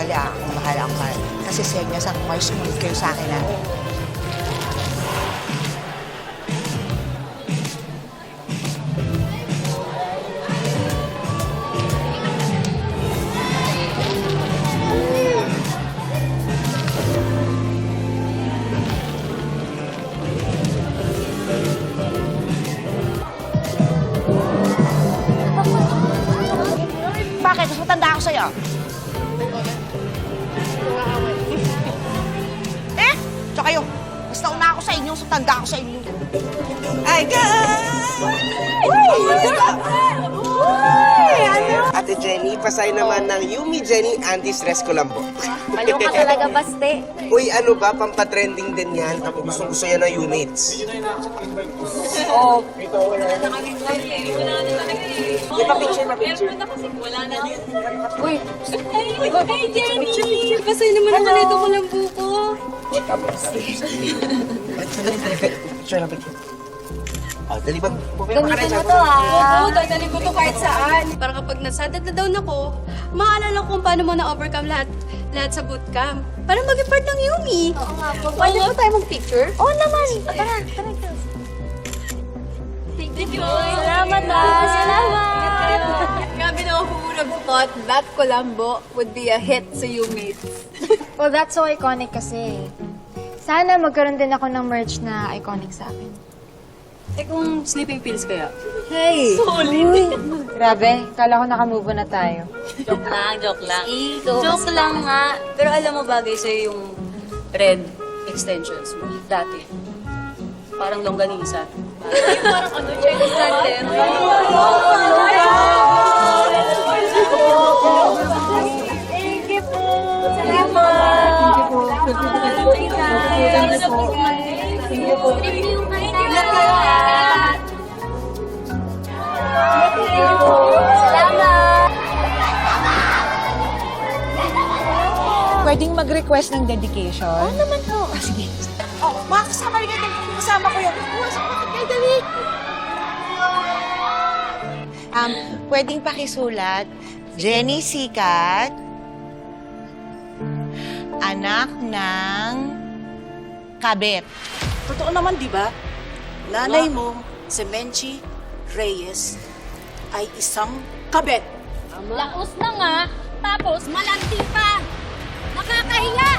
Sandali akong bahala ako. Kasi senyas ako kayo, sumunod kayo sa akin, ha? Bakit? Mas matanda ako sa'yo. Tsaka kayo, mas nauna ako sa inyo, so tanda ako sa inyo. Ay, Ate Jenny, pasay naman ng Yumi Jenny Anti-Stress Colombo. Maliw ka talaga, baste. Uy, ano ba? Pampatrending din yan. Ako gusto yan ng Yumates. Oh. Pa-picture. Uy. Hey, Jenny! Pasay naman naman ito ko lang buko. Picture na picture. Oh, dali ba? Gamitin mo to, ha? Oo, dadalhin ko to kahit saan. Para kapag nasadad na down ako, maalala ko kung paano mo na-overcome lahat sa bootcamp. Para maging part ng Yumi. Oo nga po. Pwede ba tayo mag-picture? Oo naman. Tara, girls. Thank you. Salamat, Salamat. Grabe na who would have thought that Colombo would be a hit sa Yumates. Well, that's so iconic kasi. Sana magkaroon din ako ng merch na iconic sa akin. Eh kung sleeping pills kaya? Hey! Solid! Grabe, kala ko nakamove on na tayo. Joke lang. Joke lang nga. Pero alam mo bagay sa'yo yung red extensions mo dati. Parang longganisa. Parang ano, Chinese lantern. Thank you po. Salamat. Thank you po. Thank you. Salamat! Pwedeng mag-request ng dedication? Oo naman po. Sige. Oh, mga kasama rin kayo. Kasama ko yun. Kayo, dali. Pwedeng pakisulat, Jenny Sikat, anak ng kabet. Totoo naman, di ba? Nanay mo, si Menchi Reyes, ay isang kabet. Laos na nga, tapos malandi pa. Nakakahiya!